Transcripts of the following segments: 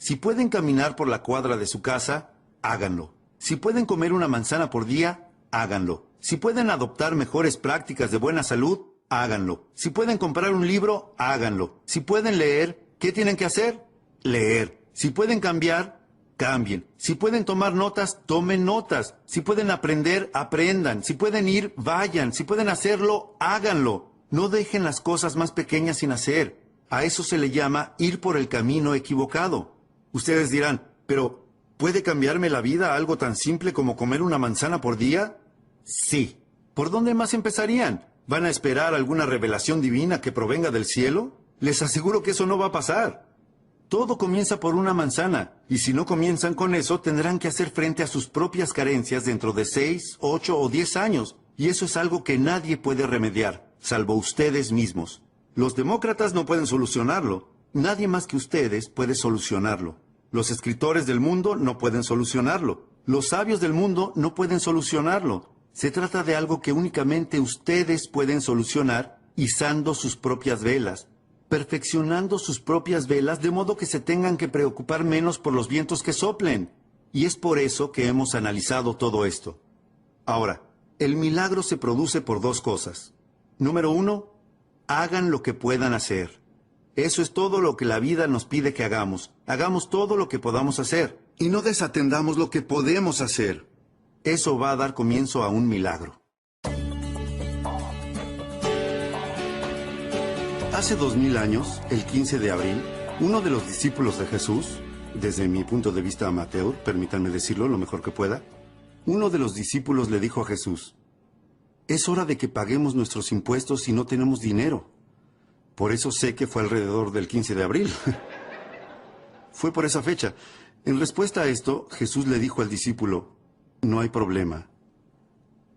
Si pueden caminar por la cuadra de su casa, háganlo. Si pueden comer una manzana por día, háganlo. Si pueden adoptar mejores prácticas de buena salud, háganlo. Si pueden comprar un libro, háganlo. Si pueden leer, ¿qué tienen que hacer? Leer. Si pueden cambiar, cambien. Si pueden tomar notas, tomen notas. Si pueden aprender, aprendan. Si pueden ir, vayan. Si pueden hacerlo, háganlo. No dejen las cosas más pequeñas sin hacer. A eso se le llama ir por el camino equivocado. Ustedes dirán, pero ¿puede cambiarme la vida algo tan simple como comer una manzana por día? Sí. ¿Por dónde más empezarían? ¿Van a esperar alguna revelación divina que provenga del cielo? Les aseguro que eso no va a pasar. Todo comienza por una manzana, y si no comienzan con eso, tendrán que hacer frente a sus propias carencias dentro de 6, 8 o 10 años, y eso es algo que nadie puede remediar, salvo ustedes mismos. Los demócratas no pueden solucionarlo. Nadie más que ustedes puede solucionarlo. Los escritores del mundo no pueden solucionarlo. Los sabios del mundo no pueden solucionarlo. Se trata de algo que únicamente ustedes pueden solucionar izando sus propias velas, perfeccionando sus propias velas de modo que se tengan que preocupar menos por los vientos que soplen. Y es por eso que hemos analizado todo esto. Ahora, el milagro se produce por dos cosas. Número 1, hagan lo que puedan hacer. Eso es todo lo que la vida nos pide que hagamos. Hagamos todo lo que podamos hacer. Y no desatendamos lo que podemos hacer. Eso va a dar comienzo a un milagro. Hace 2000 años, el 15 de abril, uno de los discípulos de Jesús, desde mi punto de vista amateur, permítanme decirlo lo mejor que pueda, uno de los discípulos le dijo a Jesús, es hora de que paguemos nuestros impuestos si no tenemos dinero. Por eso sé que fue alrededor del 15 de abril. Fue por esa fecha. En respuesta a esto, Jesús le dijo al discípulo, no hay problema.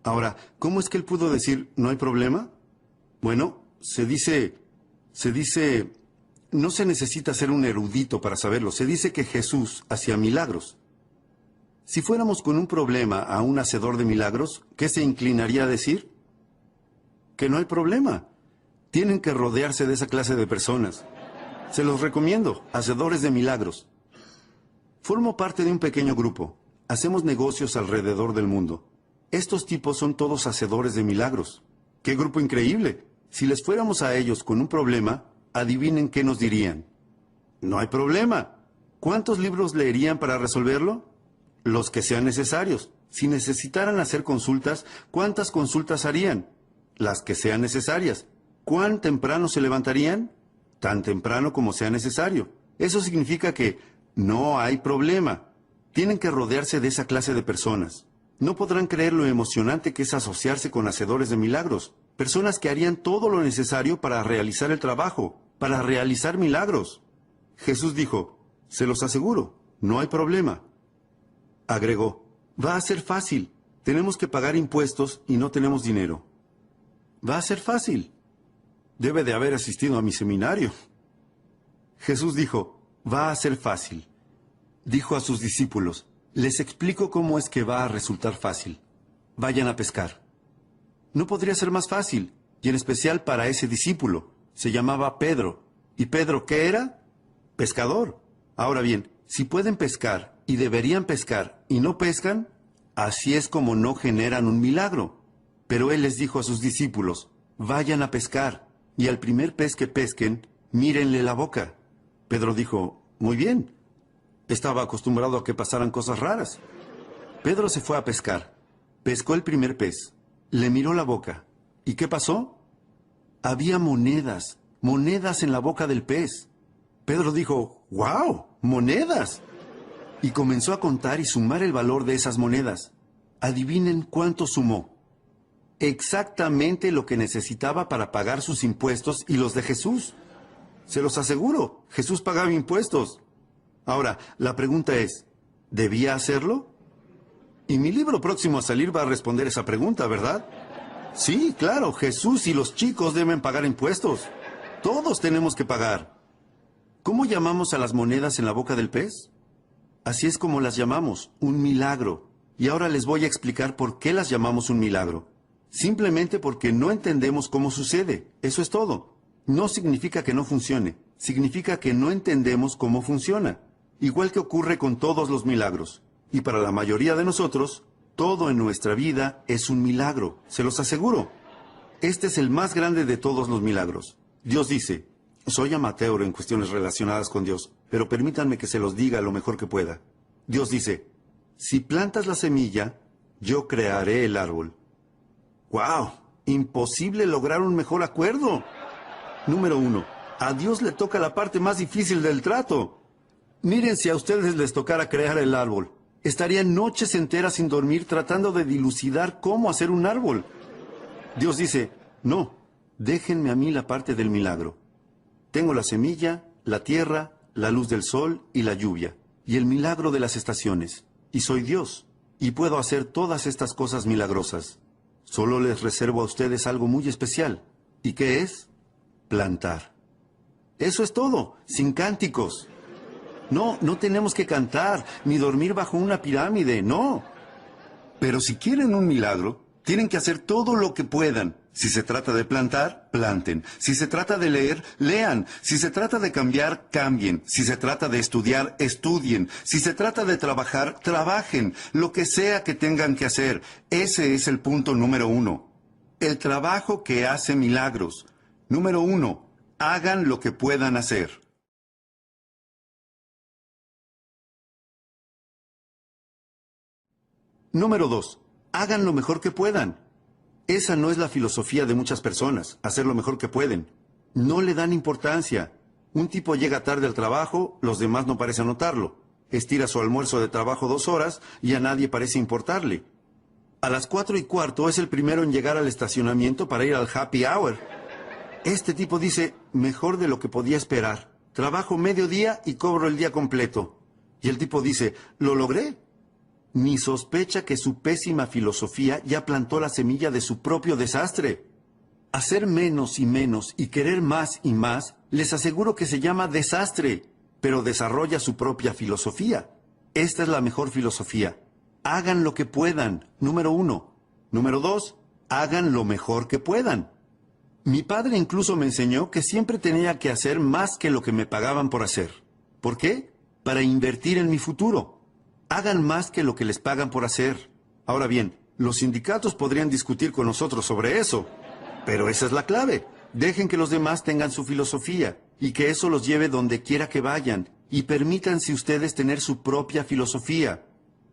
Ahora, ¿cómo es que él pudo decir, no hay problema? Bueno, se dice, no se necesita ser un erudito para saberlo. Se dice que Jesús hacía milagros. Si fuéramos con un problema a un hacedor de milagros, ¿qué se inclinaría a decir? Que no hay problema. Tienen que rodearse de esa clase de personas. Se los recomiendo, hacedores de milagros. Formo parte de un pequeño grupo. Hacemos negocios alrededor del mundo. Estos tipos son todos hacedores de milagros. ¡Qué grupo increíble! Si les fuéramos a ellos con un problema, adivinen qué nos dirían. No hay problema. ¿Cuántos libros leerían para resolverlo? Los que sean necesarios. Si necesitaran hacer consultas, ¿cuántas consultas harían? Las que sean necesarias. ¿Cuán temprano se levantarían? Tan temprano como sea necesario. Eso significa que no hay problema. Tienen que rodearse de esa clase de personas. No podrán creer lo emocionante que es asociarse con hacedores de milagros. Personas que harían todo lo necesario para realizar el trabajo, para realizar milagros. Jesús dijo, se los aseguro, no hay problema. Agregó, va a ser fácil. Tenemos que pagar impuestos y no tenemos dinero. Va a ser fácil. Debe de haber asistido a mi seminario. Jesús dijo, va a ser fácil. Dijo a sus discípulos, les explico cómo es que va a resultar fácil. Vayan a pescar. No podría ser más fácil, y en especial para ese discípulo. Se llamaba Pedro. ¿Y Pedro qué era? Pescador. Ahora bien, si pueden pescar y deberían pescar y no pescan, así es como no generan un milagro. Pero él les dijo a sus discípulos, vayan a pescar. Y al primer pez que pesquen, mírenle la boca. Pedro dijo, muy bien. Estaba acostumbrado a que pasaran cosas raras. Pedro se fue a pescar. Pescó el primer pez. Le miró la boca. ¿Y qué pasó? Había monedas en la boca del pez. Pedro dijo, ¡wow! ¡Monedas! Y comenzó a contar y sumar el valor de esas monedas. Adivinen cuánto sumó. Exactamente lo que necesitaba para pagar sus impuestos y los de Jesús. Se los aseguro, Jesús pagaba impuestos. Ahora, la pregunta es, ¿debía hacerlo? Y mi libro próximo a salir va a responder esa pregunta, ¿verdad? Sí, claro, Jesús y los chicos deben pagar impuestos. Todos tenemos que pagar. ¿Cómo llamamos a las monedas en la boca del pez? Así es como las llamamos, un milagro. Y ahora les voy a explicar por qué las llamamos un milagro. Simplemente porque no entendemos cómo sucede. Eso es todo. No significa que no funcione. Significa que no entendemos cómo funciona. igual que ocurre con todos los milagros. Y para la mayoría de nosotros, todo en nuestra vida es un milagro, se los aseguro. Este es el más grande de todos los milagros. Dios dice, soy amateur en cuestiones relacionadas con Dios, pero permítanme que se los diga lo mejor que pueda. Dios dice, si plantas la semilla, yo crearé el árbol. ¡Wow! Imposible lograr un mejor acuerdo. Número 1. A Dios le toca la parte más difícil del trato. Miren, si a ustedes les tocara crear el árbol, estarían noches enteras sin dormir tratando de dilucidar cómo hacer un árbol. Dios dice, no, déjenme a mí la parte del milagro. Tengo la semilla, la tierra, la luz del sol y la lluvia, y el milagro de las estaciones. Y soy Dios, y puedo hacer todas estas cosas milagrosas. Solo les reservo a ustedes algo muy especial. ¿Y qué es? Plantar. Eso es todo, sin cánticos. No, no tenemos que cantar, ni dormir bajo una pirámide, no. Pero si quieren un milagro, tienen que hacer todo lo que puedan. Si se trata de plantar, planten. Si se trata de leer, lean. Si se trata de cambiar, cambien. Si se trata de estudiar, estudien. Si se trata de trabajar, trabajen. Lo que sea que tengan que hacer. Ese es el punto número 1. El trabajo que hace milagros. Número 1. Hagan lo que puedan hacer. Número 2. Hagan lo mejor que puedan. Esa no es la filosofía de muchas personas, hacer lo mejor que pueden. No le dan importancia. Un tipo llega tarde al trabajo, los demás no parecen notarlo. Estira su almuerzo de trabajo 2 horas y a nadie parece importarle. A las 4:15 es el primero en llegar al estacionamiento para ir al happy hour. Este tipo dice, mejor de lo que podía esperar. Trabajo medio día y cobro el día completo. Y el tipo dice, ¿lo logré? Ni sospecha que su pésima filosofía ya plantó la semilla de su propio desastre. Hacer menos y menos y querer más y más, les aseguro que se llama desastre, pero desarrolla su propia filosofía. Esta es la mejor filosofía. Hagan lo que puedan, número 1. Número 2, hagan lo mejor que puedan. Mi padre incluso me enseñó que siempre tenía que hacer más que lo que me pagaban por hacer. ¿Por qué? Para invertir en mi futuro. Hagan más que lo que les pagan por hacer. Ahora bien, los sindicatos podrían discutir con nosotros sobre eso. Pero esa es la clave. Dejen que los demás tengan su filosofía y que eso los lleve donde quiera que vayan. Y permítanse ustedes tener su propia filosofía.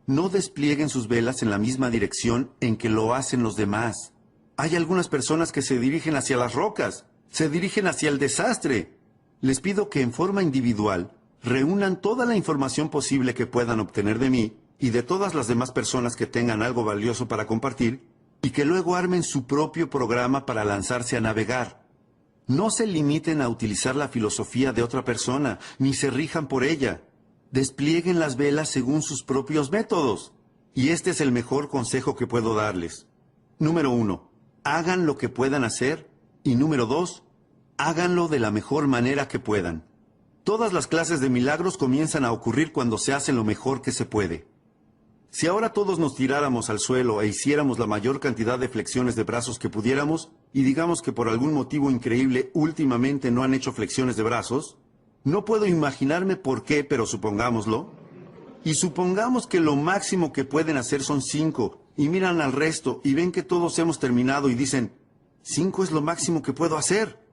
No desplieguen sus velas en la misma dirección en que lo hacen los demás. Hay algunas personas que se dirigen hacia las rocas, se dirigen hacia el desastre. Les pido que en forma individual reúnan toda la información posible que puedan obtener de mí y de todas las demás personas que tengan algo valioso para compartir y que luego armen su propio programa para lanzarse a navegar. No se limiten a utilizar la filosofía de otra persona, ni se rijan por ella. Desplieguen las velas según sus propios métodos. Y este es el mejor consejo que puedo darles. Número 1. Hagan lo que puedan hacer. Y número 2. Háganlo de la mejor manera que puedan. Todas las clases de milagros comienzan a ocurrir cuando se hace lo mejor que se puede. Si ahora todos nos tiráramos al suelo e hiciéramos la mayor cantidad de flexiones de brazos que pudiéramos, y digamos que por algún motivo increíble últimamente no han hecho flexiones de brazos, no puedo imaginarme por qué, pero supongámoslo. Y supongamos que lo máximo que pueden hacer son 5, y miran al resto y ven que todos hemos terminado y dicen, 5 es lo máximo que puedo hacer.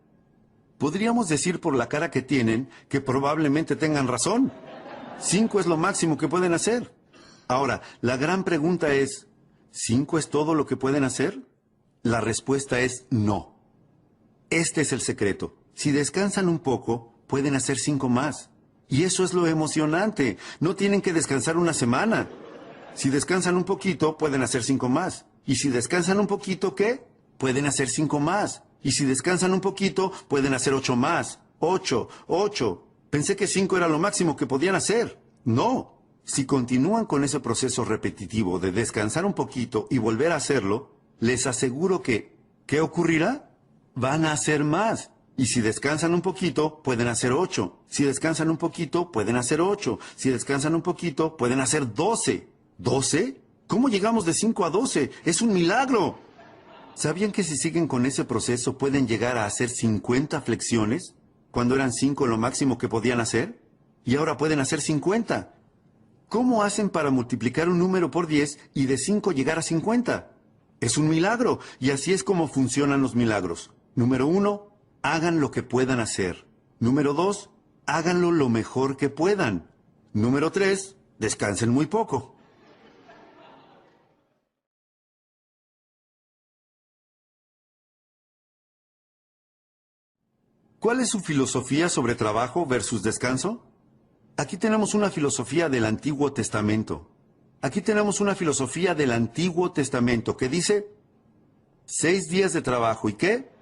Podríamos decir por la cara que tienen que probablemente tengan razón. 5 es lo máximo que pueden hacer. Ahora, la gran pregunta es, ¿5 es todo lo que pueden hacer? La respuesta es no. Este es el secreto. Si descansan un poco, pueden hacer 5 más. Y eso es lo emocionante. No tienen que descansar una semana. Si descansan un poquito, pueden hacer 5 más. Y si descansan un poquito, ¿qué? Pueden hacer 5 más. Y si descansan un poquito, pueden hacer 8 más. 8. Pensé que 5 era lo máximo que podían hacer. No. Si continúan con ese proceso repetitivo de descansar un poquito y volver a hacerlo, les aseguro que, ¿qué ocurrirá? Van a hacer más. Y si descansan un poquito, pueden hacer 8. Si descansan un poquito, pueden hacer 8. Si descansan un poquito, pueden hacer 12. ¿12? ¿Cómo llegamos de 5 a 12? ¡Es un milagro! ¿Sabían que si siguen con ese proceso pueden llegar a hacer 50 flexiones? Cuando eran 5 lo máximo que podían hacer. y ahora pueden hacer 50. ¿Cómo hacen para multiplicar un número por 10 y de 5 llegar a 50? Es un milagro, y así es como funcionan los milagros. Número 1, hagan lo que puedan hacer. Número 2, háganlo lo mejor que puedan. Número 3, descansen muy poco. ¿Cuál es su filosofía sobre trabajo versus descanso? Aquí tenemos una filosofía del Antiguo Testamento. Aquí tenemos una filosofía del Antiguo Testamento que dice 6 días de trabajo y ¿qué?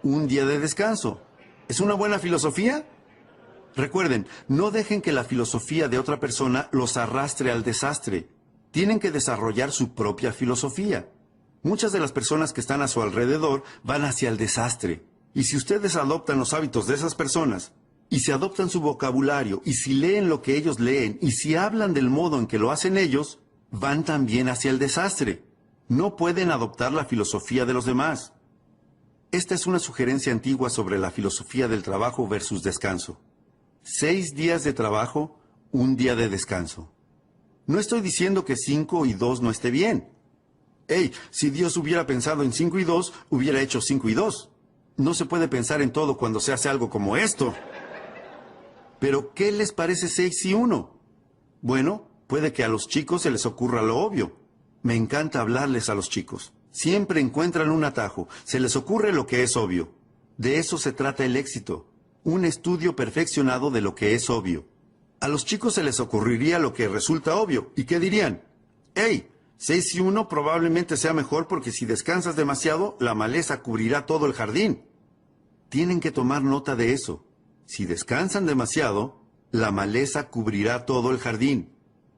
Un día de descanso. ¿Es una buena filosofía? Recuerden, no dejen que la filosofía de otra persona los arrastre al desastre. Tienen que desarrollar su propia filosofía. Muchas de las personas que están a su alrededor van hacia el desastre. Y si ustedes adoptan los hábitos de esas personas, y si adoptan su vocabulario, y si leen lo que ellos leen, y si hablan del modo en que lo hacen ellos, van también hacia el desastre. No pueden adoptar la filosofía de los demás. Esta es una sugerencia antigua sobre la filosofía del trabajo versus descanso. 6 días de trabajo, un día de descanso. No estoy diciendo que 5 y 2 no esté bien. Si Dios hubiera pensado en 5 y 2, hubiera hecho 5 y 2. No se puede pensar en todo cuando se hace algo como esto. Pero, ¿qué les parece 6 y 1? Bueno, puede que a los chicos se les ocurra lo obvio. Me encanta hablarles a los chicos. Siempre encuentran un atajo. Se les ocurre lo que es obvio. De eso se trata el éxito. Un estudio perfeccionado de lo que es obvio. A los chicos se les ocurriría lo que resulta obvio. ¿Y qué dirían? 6 y 1 probablemente sea mejor porque si descansas demasiado, la maleza cubrirá todo el jardín. Tienen que tomar nota de eso. Si descansan demasiado, la maleza cubrirá todo el jardín.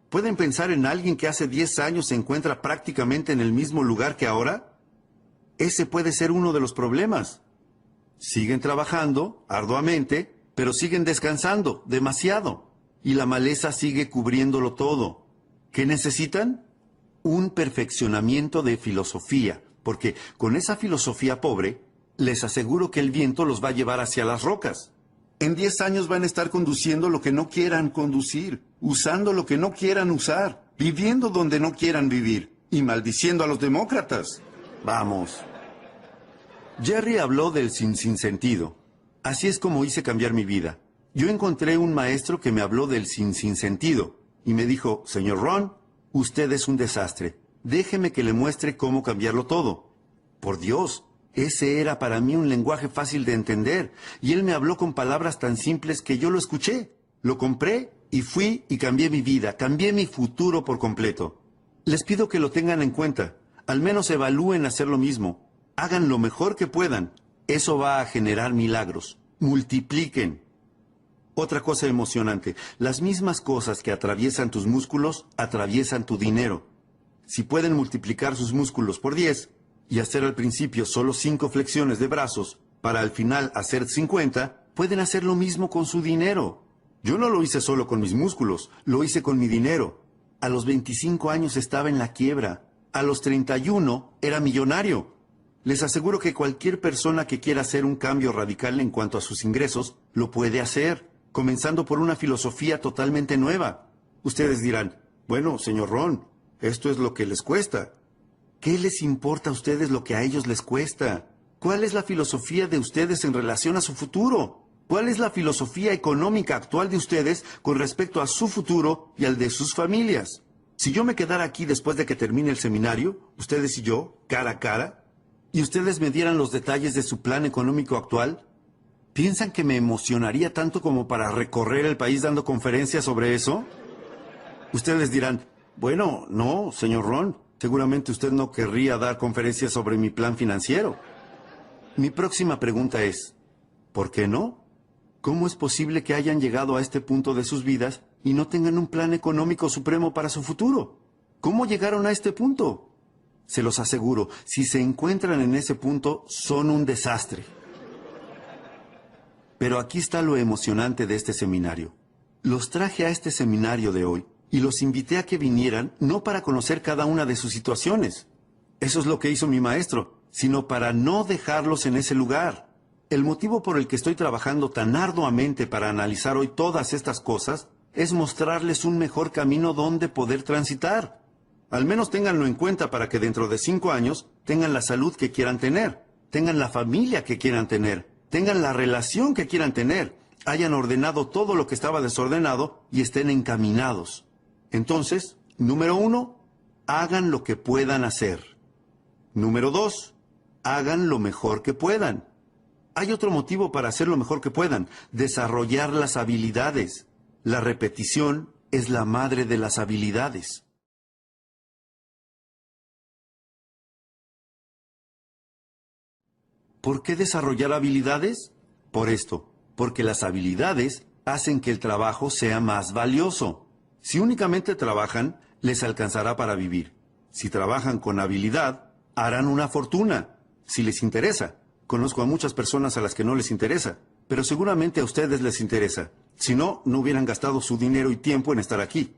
¿Pueden pensar en alguien que hace 10 años se encuentra prácticamente en el mismo lugar que ahora? Ese puede ser uno de los problemas. Siguen trabajando arduamente, pero siguen descansando demasiado. Y la maleza sigue cubriéndolo todo. ¿Qué necesitan? Un perfeccionamiento de filosofía, porque con esa filosofía pobre, les aseguro que el viento los va a llevar hacia las rocas. En 10 años van a estar conduciendo lo que no quieran conducir, usando lo que no quieran usar, viviendo donde no quieran vivir y maldiciendo a los demócratas. Vamos. Jerry habló del sinsentido. Así es como hice cambiar mi vida. Yo encontré un maestro que me habló del sinsentido y me dijo, señor Ron, usted es un desastre. Déjeme que le muestre cómo cambiarlo todo. Por Dios. Ese era para mí un lenguaje fácil de entender, y él me habló con palabras tan simples que yo lo escuché, lo compré y fui y cambié mi vida, cambié mi futuro por completo. Les pido que lo tengan en cuenta, al menos evalúen hacer lo mismo, hagan lo mejor que puedan, eso va a generar milagros, multipliquen. Otra cosa emocionante, las mismas cosas que atraviesan tus músculos, atraviesan tu dinero. Si pueden multiplicar sus músculos por 10, y hacer al principio solo 5 flexiones de brazos, para al final hacer 50, pueden hacer lo mismo con su dinero. Yo no lo hice solo con mis músculos, lo hice con mi dinero. A los 25 años estaba en la quiebra. A los 31 era millonario. Les aseguro que cualquier persona que quiera hacer un cambio radical en cuanto a sus ingresos, lo puede hacer, comenzando por una filosofía totalmente nueva. Ustedes dirán, bueno, señor Ron, esto es lo que les cuesta. ¿Qué les importa a ustedes lo que a ellos les cuesta? ¿Cuál es la filosofía de ustedes en relación a su futuro? ¿Cuál es la filosofía económica actual de ustedes con respecto a su futuro y al de sus familias? Si yo me quedara aquí después de que termine el seminario, ustedes y yo, cara a cara, y ustedes me dieran los detalles de su plan económico actual, ¿piensan que me emocionaría tanto como para recorrer el país dando conferencias sobre eso? Ustedes dirán, bueno, no, señor Ron. Seguramente usted no querría dar conferencias sobre mi plan financiero. Mi próxima pregunta es, ¿por qué no? ¿Cómo es posible que hayan llegado a este punto de sus vidas y no tengan un plan económico supremo para su futuro? ¿Cómo llegaron a este punto? Se los aseguro, si se encuentran en ese punto, son un desastre. Pero aquí está lo emocionante de este seminario. Los traje a este seminario de hoy y los invité a que vinieran no para conocer cada una de sus situaciones. Eso es lo que hizo mi maestro, sino para no dejarlos en ese lugar. El motivo por el que estoy trabajando tan arduamente para analizar hoy todas estas cosas es mostrarles un mejor camino donde poder transitar. Al menos ténganlo en cuenta para que dentro de 5 años tengan la salud que quieran tener, tengan la familia que quieran tener, tengan la relación que quieran tener, hayan ordenado todo lo que estaba desordenado y estén encaminados. Entonces, número 1, hagan lo que puedan hacer. Número 2, hagan lo mejor que puedan. Hay otro motivo para hacer lo mejor que puedan: desarrollar las habilidades. La repetición es la madre de las habilidades. ¿Por qué desarrollar habilidades? Por esto, porque las habilidades hacen que el trabajo sea más valioso. Si únicamente trabajan, les alcanzará para vivir. Si trabajan con habilidad, harán una fortuna. Si les interesa. Conozco a muchas personas a las que no les interesa, pero seguramente a ustedes les interesa. Si no, no hubieran gastado su dinero y tiempo en estar aquí.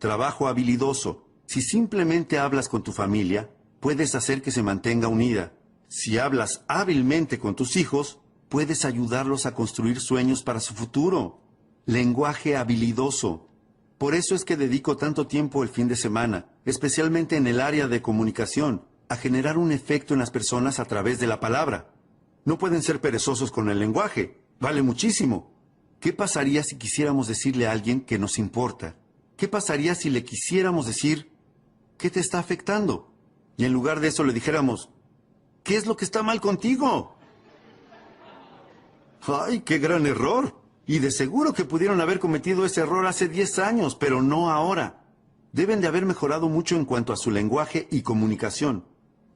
Trabajo habilidoso. Si simplemente hablas con tu familia, puedes hacer que se mantenga unida. Si hablas hábilmente con tus hijos, puedes ayudarlos a construir sueños para su futuro. Lenguaje habilidoso. Por eso es que dedico tanto tiempo el fin de semana, especialmente en el área de comunicación, a generar un efecto en las personas a través de la palabra. No pueden ser perezosos con el lenguaje. Vale muchísimo. ¿Qué pasaría si quisiéramos decirle a alguien que nos importa? ¿Qué pasaría si le quisiéramos decir, ¿qué te está afectando? Y en lugar de eso le dijéramos, ¿qué es lo que está mal contigo? ¡Ay, qué gran error! Y de seguro que pudieron haber cometido ese error hace 10 años, pero no ahora. Deben de haber mejorado mucho en cuanto a su lenguaje y comunicación.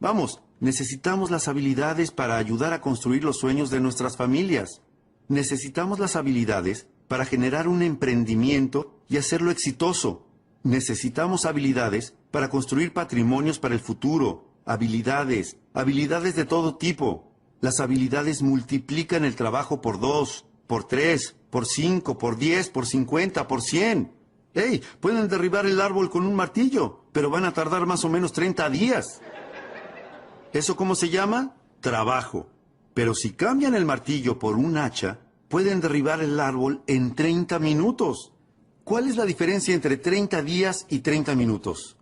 Vamos, necesitamos las habilidades para ayudar a construir los sueños de nuestras familias. Necesitamos las habilidades para generar un emprendimiento y hacerlo exitoso. Necesitamos habilidades para construir patrimonios para el futuro. Habilidades de todo tipo. Las habilidades multiplican el trabajo por 2, por 3, por 5, por 10, por 50, por 100. ¡Hey! Pueden derribar el árbol con un martillo, pero van a tardar más o menos 30 días. ¿Eso cómo se llama? Trabajo. Pero si cambian el martillo por un hacha, pueden derribar el árbol en 30 minutos. ¿Cuál es la diferencia entre 30 días y 30 minutos?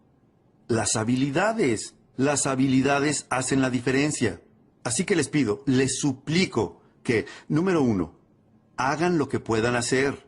Las habilidades. Las habilidades hacen la diferencia. Así que les pido, les suplico que, número 1, hagan lo que puedan hacer.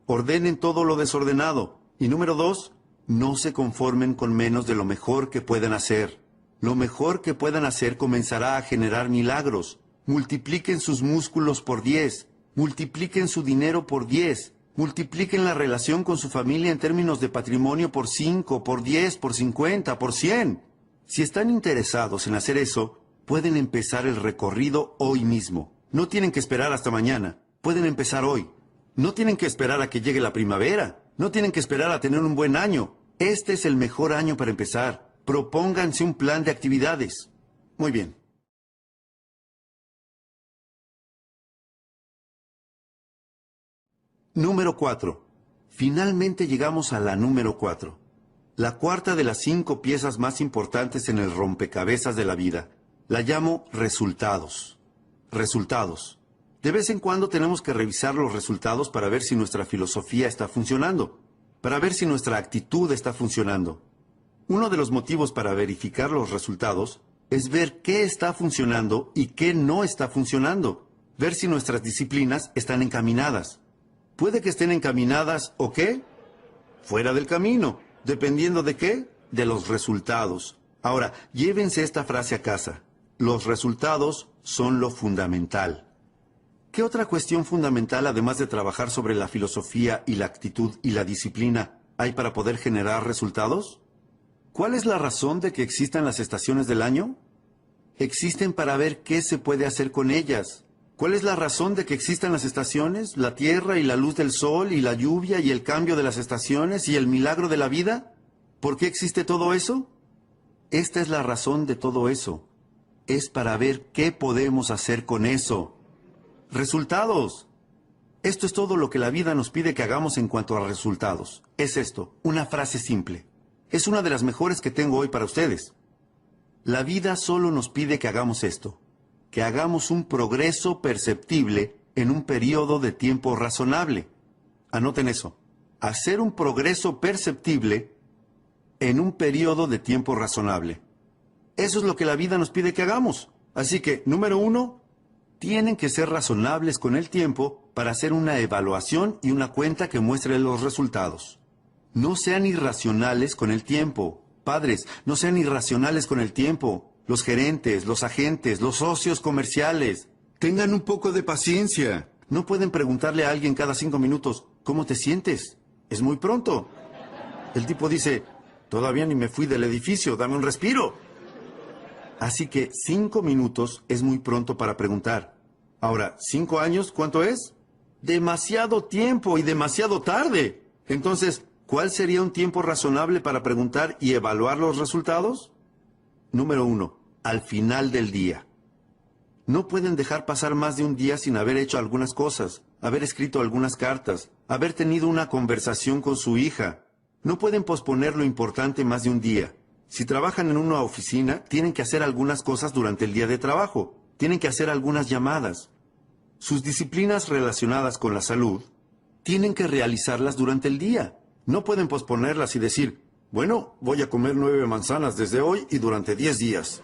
Ordenen todo lo desordenado. Y número 2, no se conformen con menos de lo mejor que puedan hacer. Lo mejor que puedan hacer comenzará a generar milagros. Multipliquen sus músculos por 10. Multipliquen su dinero por 10. Multipliquen la relación con su familia en términos de patrimonio por 5, por 10, por 50, por 100. Si están interesados en hacer eso, pueden empezar el recorrido hoy mismo. No tienen que esperar hasta mañana. Pueden empezar hoy. No tienen que esperar a que llegue la primavera. No tienen que esperar a tener un buen año. Este es el mejor año para empezar. Propónganse un plan de actividades. Muy bien. Número 4. Finalmente llegamos a la número 4. La cuarta de las 5 piezas más importantes en el rompecabezas de la vida. La llamo resultados. Resultados. De vez en cuando tenemos que revisar los resultados para ver si nuestra filosofía está funcionando, para ver si nuestra actitud está funcionando. Uno de los motivos para verificar los resultados es ver qué está funcionando y qué no está funcionando, ver si nuestras disciplinas están encaminadas. Puede que estén encaminadas o qué, fuera del camino, dependiendo de qué, de los resultados. Ahora, llévense esta frase a casa. Los resultados son lo fundamental. ¿Qué otra cuestión fundamental, además de trabajar sobre la filosofía y la actitud y la disciplina, hay para poder generar resultados? ¿Cuál es la razón de que existan las estaciones del año? Existen para ver qué se puede hacer con ellas. ¿Cuál es la razón de que existan las estaciones, la tierra y la luz del sol y la lluvia y el cambio de las estaciones y el milagro de la vida? ¿Por qué existe todo eso? Esta es la razón de todo eso. Es para ver qué podemos hacer con eso. Resultados. Esto es todo lo que la vida nos pide que hagamos en cuanto a resultados. Es esto, una frase simple. Es una de las mejores que tengo hoy para ustedes. La vida solo nos pide que hagamos esto. que hagamos un progreso perceptible en un periodo de tiempo razonable. Anoten eso. Hacer un progreso perceptible en un periodo de tiempo razonable. Eso es lo que la vida nos pide que hagamos. Así que, número 1, tienen que ser razonables con el tiempo para hacer una evaluación y una cuenta que muestre los resultados. No sean irracionales con el tiempo. Padres, no sean irracionales con el tiempo. Los gerentes, los agentes, los socios comerciales. Tengan un poco de paciencia. No pueden preguntarle a alguien cada 5 minutos, ¿cómo te sientes? Es muy pronto. El tipo dice, todavía ni me fui del edificio, dame un respiro. Así que 5 minutos es muy pronto para preguntar. Ahora, 5 años, ¿cuánto es? Demasiado tiempo y demasiado tarde. Entonces, ¿cuál sería un tiempo razonable para preguntar y evaluar los resultados? Número 1, al final del día. No pueden dejar pasar más de un día sin haber hecho algunas cosas, haber escrito algunas cartas, haber tenido una conversación con su hija. No pueden posponer lo importante más de un día. Si trabajan en una oficina, tienen que hacer algunas cosas durante el día de trabajo. Tienen que hacer algunas llamadas. Sus disciplinas relacionadas con la salud, tienen que realizarlas durante el día. No pueden posponerlas y decir, bueno, voy a comer 9 manzanas desde hoy y durante 10 días.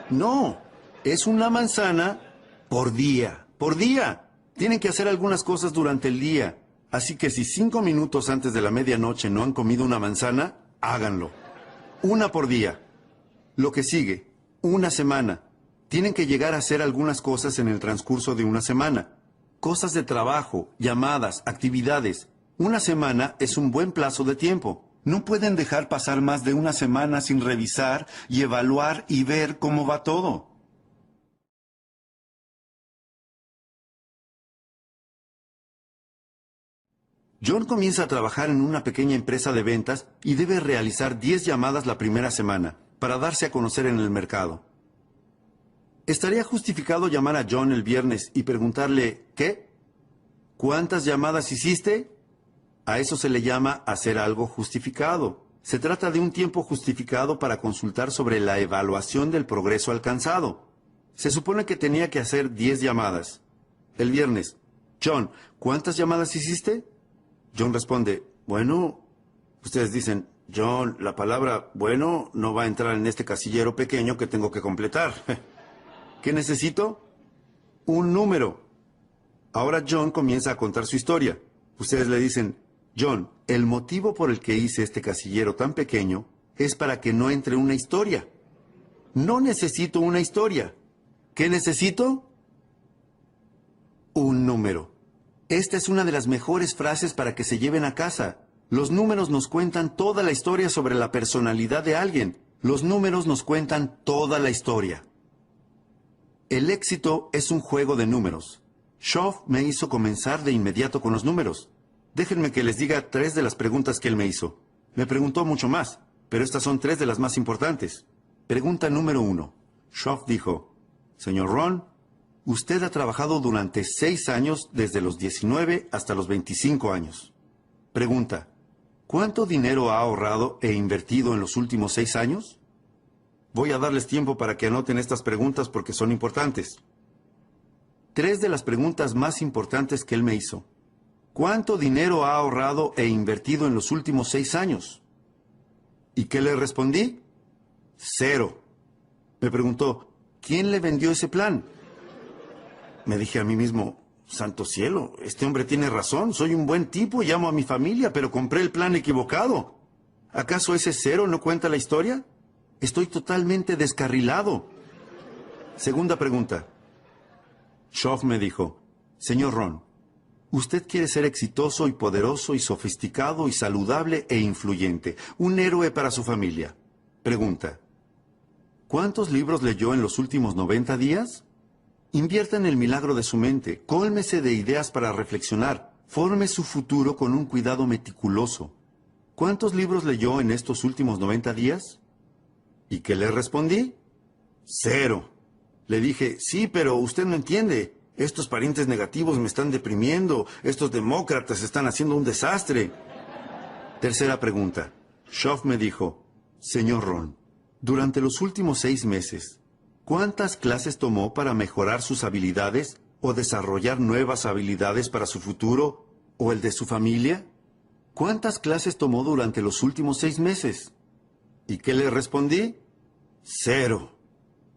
No, es una manzana por día, por día. Tienen que hacer algunas cosas durante el día. Así que si 5 minutos antes de la medianoche no han comido una manzana, háganlo. Una por día. Lo que sigue, una semana. Tienen que llegar a hacer algunas cosas en el transcurso de una semana. Cosas de trabajo, llamadas, actividades. Una semana es un buen plazo de tiempo. No pueden dejar pasar más de una semana sin revisar y evaluar y ver cómo va todo. John comienza a trabajar en una pequeña empresa de ventas y debe realizar 10 llamadas la primera semana para darse a conocer en el mercado. ¿Estaría justificado llamar a John el viernes y preguntarle, ¿qué? ¿Cuántas llamadas hiciste? A eso se le llama hacer algo justificado. Se trata de un tiempo justificado para consultar sobre la evaluación del progreso alcanzado. Se supone que tenía que hacer 10 llamadas. El viernes, John, ¿cuántas llamadas hiciste? John responde, bueno, ustedes dicen, John, la palabra bueno no va a entrar en este casillero pequeño que tengo que completar. ¿Qué necesito? Un número. Ahora John comienza a contar su historia. Ustedes le dicen, John, el motivo por el que hice este casillero tan pequeño es para que no entre una historia. No necesito una historia. ¿Qué necesito? Un número. Esta es una de las mejores frases para que se lleven a casa. Los números nos cuentan toda la historia sobre la personalidad de alguien. Los números nos cuentan toda la historia. El éxito es un juego de números. Schoff me hizo comenzar de inmediato con los números. Déjenme que les diga 3 de las preguntas que él me hizo. Me preguntó mucho más, pero estas son 3 de las más importantes. Pregunta número 1. Schoff dijo, Señor Ron, usted ha trabajado durante 6 años desde los 19 hasta los 25 años. Pregunta, ¿cuánto dinero ha ahorrado e invertido en los últimos 6 años? Voy a darles tiempo para que anoten estas preguntas porque son importantes. 3 de las preguntas más importantes que él me hizo. ¿Cuánto dinero ha ahorrado e invertido en los últimos 6 años? ¿Y qué le respondí? 0. Me preguntó, ¿quién le vendió ese plan? Me dije a mí mismo, santo cielo, este hombre tiene razón, soy un buen tipo y amo a mi familia, pero compré el plan equivocado. ¿Acaso ese 0 no cuenta la historia? Estoy totalmente descarrilado. Segunda pregunta. Schoff me dijo, Señor Ron, usted quiere ser exitoso y poderoso y sofisticado y saludable e influyente, un héroe para su familia. Pregunta, ¿cuántos libros leyó en los últimos 90 días? Invierta en el milagro de su mente, cólmese de ideas para reflexionar, forme su futuro con un cuidado meticuloso. ¿Cuántos libros leyó en estos últimos 90 días? ¿Y qué le respondí? 0. Le dije, sí, pero usted no entiende. Estos parientes negativos me están deprimiendo. Estos demócratas están haciendo un desastre. Tercera pregunta. Schoff me dijo, Señor Ron, durante los últimos 6 meses, ¿Cuántas clases tomó para mejorar sus habilidades o desarrollar nuevas habilidades para su futuro o el de su familia? ¿Cuántas clases tomó durante los últimos 6 meses? ¿Y qué le respondí? 0.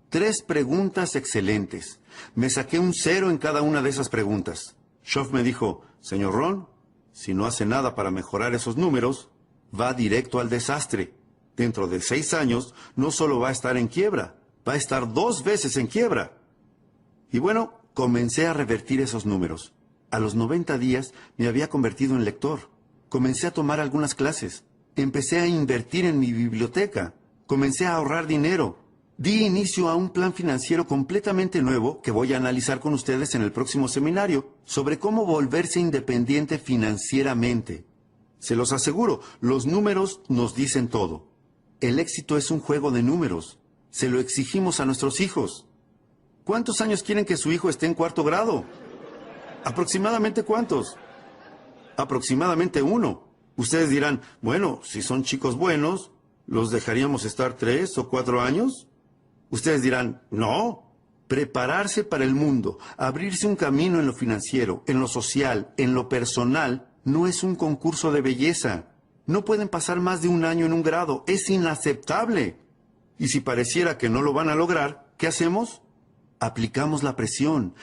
3 preguntas excelentes. Me saqué un 0 en cada una de esas preguntas. Schoff me dijo, señor Ron, si no hace nada para mejorar esos números, va directo al desastre. Dentro de 6 años, no solo va a estar en quiebra, va a estar 2 veces en quiebra. Y bueno, comencé a revertir esos números. A los 90 días me había convertido en lector. Comencé a tomar algunas clases. Empecé a invertir en mi biblioteca. Comencé a ahorrar dinero. Di inicio a un plan financiero completamente nuevo que voy a analizar con ustedes en el próximo seminario sobre cómo volverse independiente financieramente. Se los aseguro, los números nos dicen todo. El éxito es un juego de números. Se lo exigimos a nuestros hijos. ¿Cuántos años quieren que su hijo esté en 4º grado? ¿Aproximadamente cuántos? Aproximadamente 1. Ustedes dirán, bueno, si son chicos buenos, ¿los dejaríamos estar 3 o 4 años? Ustedes dirán, no. Prepararse para el mundo, abrirse un camino en lo financiero, en lo social, en lo personal, no es un concurso de belleza. No pueden pasar más de 1 año en un grado. Es inaceptable. Y si pareciera que no lo van a lograr, ¿qué hacemos? Aplicamos la presión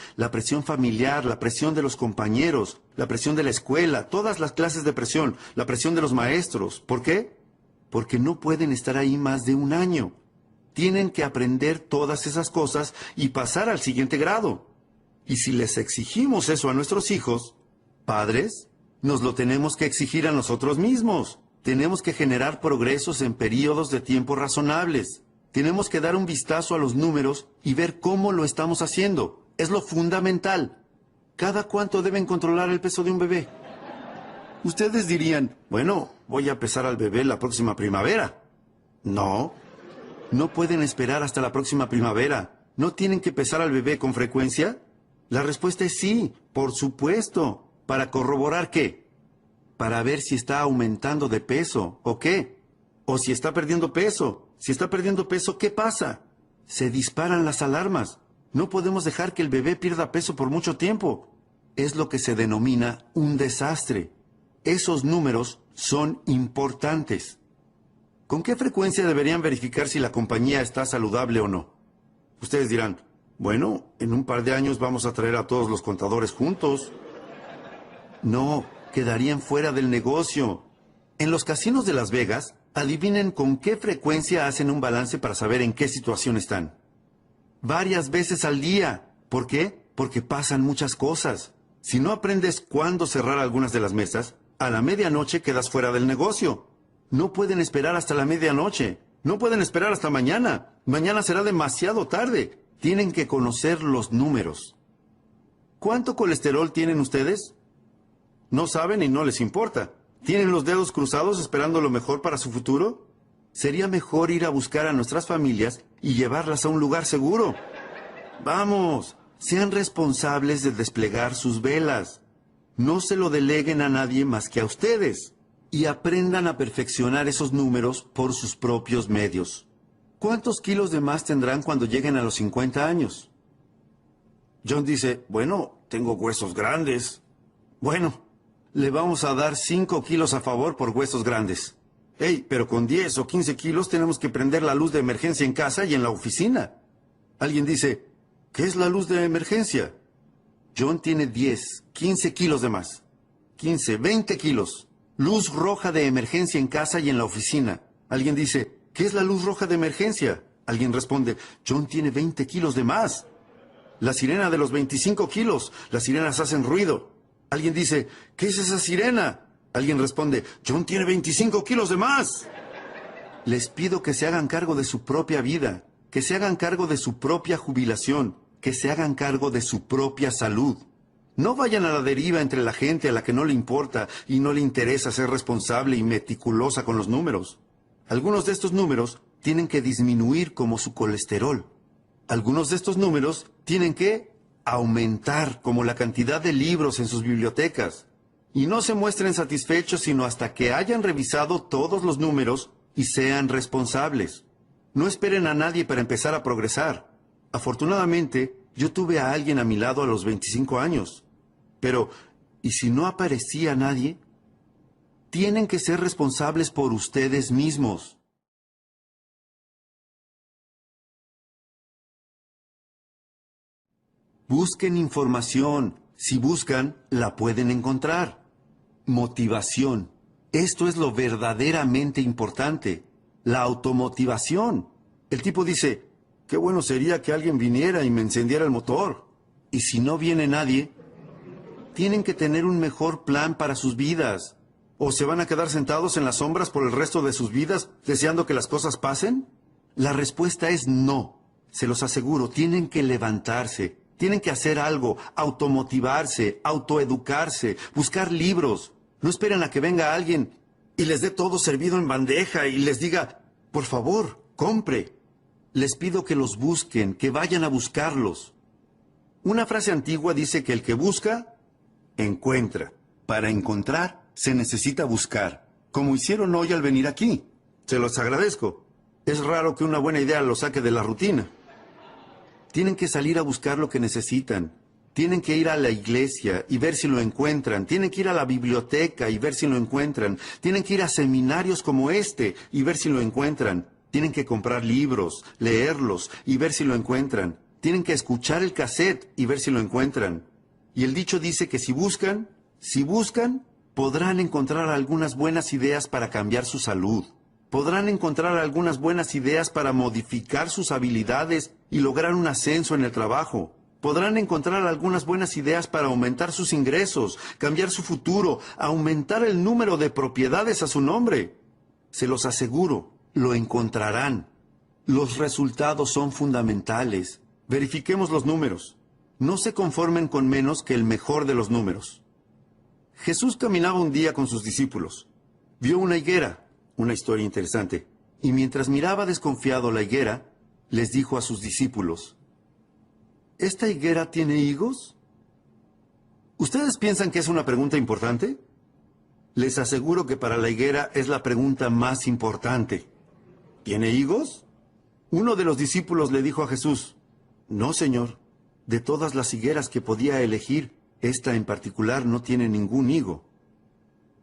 familiar, la presión de los compañeros, la presión de la escuela, todas las clases de presión, la presión de los maestros. ¿Por qué? Porque no pueden estar ahí más de 1 año. Tienen que aprender todas esas cosas y pasar al siguiente grado. Y si les exigimos eso a nuestros hijos, padres, nos lo tenemos que exigir a nosotros mismos. Tenemos que generar progresos en periodos de tiempo razonables. Tenemos que dar un vistazo a los números y ver cómo lo estamos haciendo. Es lo fundamental. ¿Cada cuánto deben controlar el peso de un bebé? Ustedes dirían, bueno, voy a pesar al bebé la próxima primavera. No, no pueden esperar hasta la próxima primavera. ¿No tienen que pesar al bebé con frecuencia? La respuesta es sí, por supuesto. ¿Para corroborar qué? Para ver si está aumentando de peso, ¿o qué? O si está perdiendo peso. Si está perdiendo peso, ¿qué pasa? Se disparan las alarmas. No podemos dejar que el bebé pierda peso por mucho tiempo. Es lo que se denomina un desastre. Esos números son importantes. ¿Con qué frecuencia deberían verificar si la compañía está saludable o no? Ustedes dirán, bueno, en un par de años vamos a traer a todos los contadores juntos. No, quedarían fuera del negocio. En los casinos de Las Vegas, adivinen con qué frecuencia hacen un balance para saber en qué situación están. Varias veces al día. ¿Por qué? Porque pasan muchas cosas. Si no aprendes cuándo cerrar algunas de las mesas, a la medianoche quedas fuera del negocio. No pueden esperar hasta la medianoche. No pueden esperar hasta mañana. Mañana será demasiado tarde. Tienen que conocer los números. ¿Cuánto colesterol tienen ustedes? No saben y no les importa. ¿Tienen los dedos cruzados esperando lo mejor para su futuro? Sería mejor ir a buscar a nuestras familias y llevarlas a un lugar seguro. Vamos, sean responsables de desplegar sus velas. No se lo deleguen a nadie más que a ustedes. Y aprendan a perfeccionar esos números por sus propios medios. ¿Cuántos kilos de más tendrán cuando lleguen a los 50 años? John dice, bueno, tengo huesos grandes. Bueno, le vamos a dar 5 kilos a favor por huesos grandes. Hey, pero con 10 o 15 kilos tenemos que prender la luz de emergencia en casa y en la oficina. Alguien dice, ¿qué es la luz de emergencia? John tiene 10, 15 kilos de más. 15, 20 kilos. Luz roja de emergencia en casa y en la oficina. Alguien dice, ¿qué es la luz roja de emergencia? Alguien responde, John tiene 20 kilos de más. La sirena de los 25 kilos. Las sirenas hacen ruido. Alguien dice, ¿qué es esa sirena? Alguien responde, John tiene 25 kilos de más. Les pido que se hagan cargo de su propia vida, que se hagan cargo de su propia jubilación, que se hagan cargo de su propia salud. No vayan a la deriva entre la gente a la que no le importa y no le interesa ser responsable y meticulosa con los números. Algunos de estos números tienen que disminuir como su colesterol. Algunos de estos números tienen que aumentar como la cantidad de libros en sus bibliotecas. Y no se muestren satisfechos sino hasta que hayan revisado todos los números y sean responsables. No esperen a nadie para empezar a progresar. Afortunadamente, yo tuve a alguien a mi lado a los 25 años. Pero, ¿y si no aparecía nadie? Tienen que ser responsables por ustedes mismos. Busquen información. Si buscan, la pueden encontrar. Motivación. Esto es lo verdaderamente importante. La automotivación. El tipo dice, qué bueno sería que alguien viniera y me encendiera el motor. Y si no viene nadie, tienen que tener un mejor plan para sus vidas. ¿O se van a quedar sentados en las sombras por el resto de sus vidas, deseando que las cosas pasen? La respuesta es no. Se los aseguro, tienen que levantarse. Tienen que hacer algo, automotivarse, autoeducarse, buscar libros. No esperen a que venga alguien y les dé todo servido en bandeja y les diga, por favor, compre. Les pido que los busquen, que vayan a buscarlos. Una frase antigua dice que el que busca, encuentra. Para encontrar, se necesita buscar, como hicieron hoy al venir aquí. Se los agradezco. Es raro que una buena idea los saque de la rutina. Tienen que salir a buscar lo que necesitan. Tienen que ir a la iglesia y ver si lo encuentran. Tienen que ir a la biblioteca y ver si lo encuentran. Tienen que ir a seminarios como este y ver si lo encuentran. Tienen que comprar libros, leerlos y ver si lo encuentran. Tienen que escuchar el cassette y ver si lo encuentran. Y el dicho dice que si buscan, podrán encontrar algunas buenas ideas para cambiar su salud. Podrán encontrar algunas buenas ideas para modificar sus habilidades y lograr un ascenso en el trabajo. Podrán encontrar algunas buenas ideas para aumentar sus ingresos, cambiar su futuro, aumentar el número de propiedades a su nombre. Se los aseguro, lo encontrarán. Los resultados son fundamentales. Verifiquemos los números. No se conformen con menos que el mejor de los números. Jesús caminaba un día con sus discípulos. Vio una higuera. Una historia interesante. Y mientras miraba desconfiado la higuera, les dijo a sus discípulos, ¿esta higuera tiene higos? ¿Ustedes piensan que es una pregunta importante? Les aseguro que para la higuera es la pregunta más importante. ¿Tiene higos? Uno de los discípulos le dijo a Jesús, no, Señor. De todas las higueras que podía elegir, esta en particular no tiene ningún higo.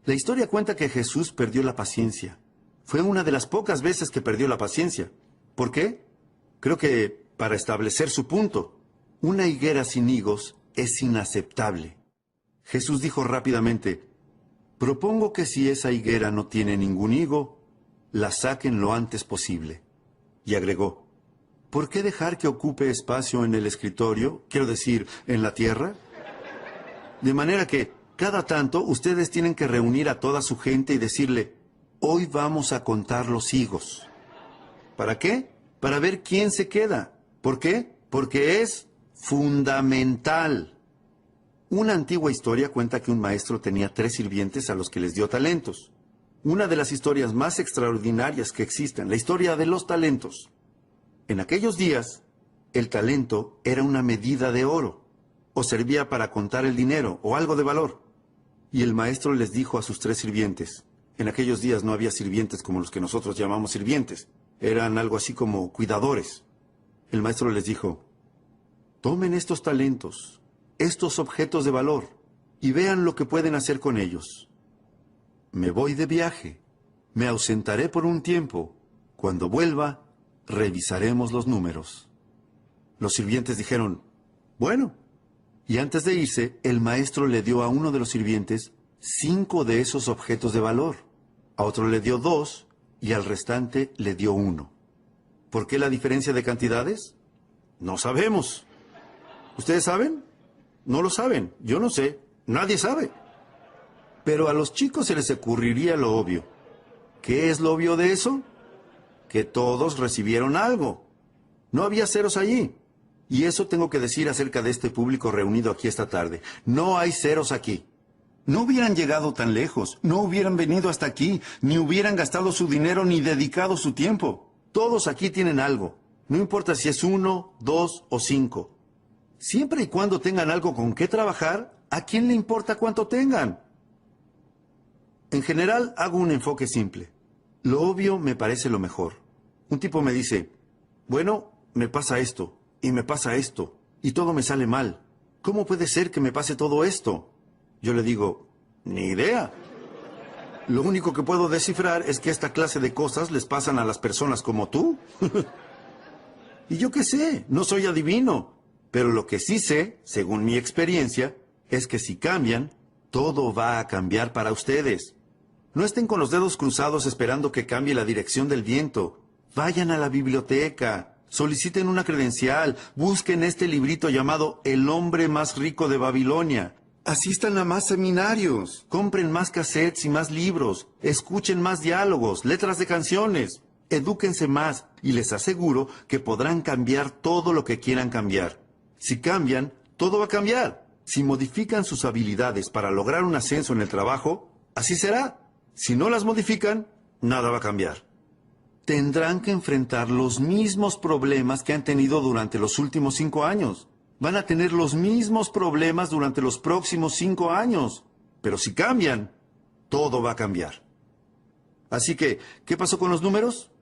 La historia cuenta que Jesús perdió la paciencia. Fue una de las pocas veces que perdió la paciencia. ¿Por qué? Creo que para establecer su punto. Una higuera sin higos es inaceptable. Jesús dijo rápidamente, propongo que si esa higuera no tiene ningún higo, la saquen lo antes posible. Y agregó, ¿por qué dejar que ocupe espacio en el escritorio, quiero decir, en la tierra? De manera que, cada tanto, ustedes tienen que reunir a toda su gente y decirle, hoy vamos a contar los higos. ¿Para qué? Para ver quién se queda. ¿Por qué? Porque es fundamental. Una antigua historia cuenta que un maestro tenía 3 sirvientes a los que les dio talentos. Una de las historias más extraordinarias que existen, la historia de los talentos. En aquellos días, el talento era una medida de oro, o servía para contar el dinero, o algo de valor. Y el maestro les dijo a sus 3 sirvientes, en aquellos días no había sirvientes como los que nosotros llamamos sirvientes, eran algo así como cuidadores. El maestro les dijo, tomen estos talentos, estos objetos de valor, y vean lo que pueden hacer con ellos. Me voy de viaje, me ausentaré por un tiempo. Cuando vuelva, revisaremos los números. Los sirvientes dijeron, bueno. Y antes de irse, el maestro le dio a uno de los sirvientes 5 de esos objetos de valor. A otro le dio 2 y al restante le dio 1. ¿Por qué la diferencia de cantidades? No sabemos. ¿Ustedes saben? No lo saben. Yo no sé. Nadie sabe. Pero a los chicos se les ocurriría lo obvio. ¿Qué es lo obvio de eso? Que todos recibieron algo. No había ceros allí. Y eso tengo que decir acerca de este público reunido aquí esta tarde. No hay ceros aquí. No hubieran llegado tan lejos, no hubieran venido hasta aquí, ni hubieran gastado su dinero ni dedicado su tiempo. Todos aquí tienen algo. No importa si es 1, 2 o 5. Siempre y cuando tengan algo con qué trabajar, ¿a quién le importa cuánto tengan? En general, hago un enfoque simple. Lo obvio me parece lo mejor. Un tipo me dice, bueno, me pasa esto. y me pasa esto, y todo me sale mal. ¿Cómo puede ser que me pase todo esto? Yo le digo, ni idea. Lo único que puedo descifrar es que esta clase de cosas les pasan a las personas como tú. Y yo qué sé, no soy adivino. Pero lo que sí sé, según mi experiencia, es que si cambian, todo va a cambiar para ustedes. No estén con los dedos cruzados esperando que cambie la dirección del viento. Vayan a la biblioteca, soliciten una credencial, busquen este librito llamado El hombre más rico de Babilonia. Asistan a más seminarios, compren más cassettes y más libros, escuchen más diálogos, letras de canciones, edúquense más y les aseguro que podrán cambiar todo lo que quieran cambiar. Si cambian, todo va a cambiar. Si modifican sus habilidades para lograr un ascenso en el trabajo, así será. Si no las modifican, nada va a cambiar. Tendrán que enfrentar los mismos problemas que han tenido durante los últimos 5 años. Van a tener los mismos problemas durante los próximos 5 años. Pero si cambian, todo va a cambiar. Así que, ¿qué pasó con los números?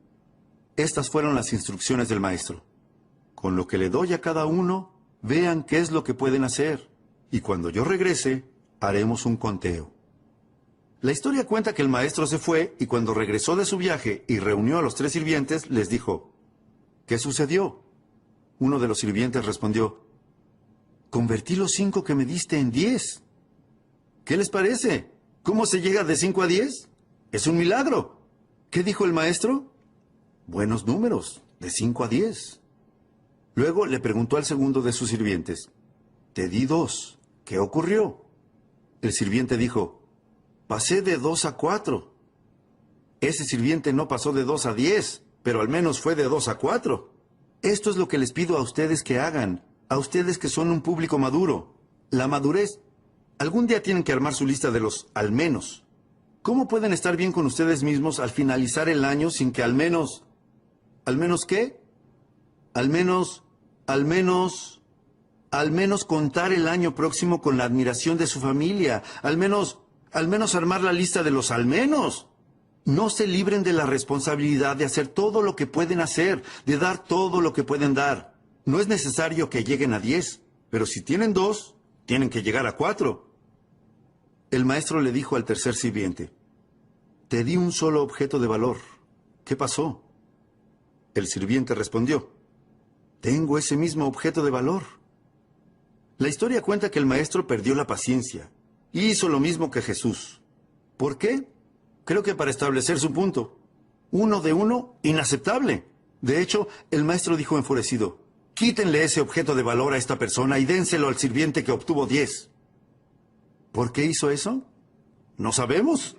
Estas fueron las instrucciones del maestro. Con lo que le doy a cada uno, vean qué es lo que pueden hacer. Y cuando yo regrese, haremos un conteo. La historia cuenta que el maestro se fue y cuando regresó de su viaje y reunió a los 3 sirvientes, les dijo, ¿qué sucedió? Uno de los sirvientes respondió, convertí los 5 que me diste en 10. ¿Qué les parece? ¿Cómo se llega de 5 a 10? Es un milagro. ¿Qué dijo el maestro? Buenos números, de 5 a 10. Luego le preguntó al segundo de sus sirvientes, te di 2. ¿Qué ocurrió? El sirviente dijo, pasé de 2 a 4. Ese sirviente no pasó de 2 a 10, pero al menos fue de 2 a 4. Esto es lo que les pido a ustedes que hagan, a ustedes que son un público maduro. La madurez. Algún día tienen que armar su lista de los al menos. ¿Cómo pueden estar bien con ustedes mismos al finalizar el año sin que al menos... ¿Al menos qué? Al menos contar el año próximo con la admiración de su familia. Al menos armar la lista de los al menos. No se libren de la responsabilidad de hacer todo lo que pueden hacer, de dar todo lo que pueden dar. No es necesario que lleguen a 10, pero si tienen 2, tienen que llegar a 4. El maestro le dijo al tercer sirviente, te di un solo objeto de valor. ¿Qué pasó? El sirviente respondió, tengo ese mismo objeto de valor. La historia cuenta que el maestro perdió la paciencia y hizo lo mismo que Jesús. ¿Por qué? Creo que para establecer su punto. 1 de 1, inaceptable. De hecho, el maestro dijo enfurecido, quítenle ese objeto de valor a esta persona y dénselo al sirviente que obtuvo 10. ¿Por qué hizo eso? No sabemos.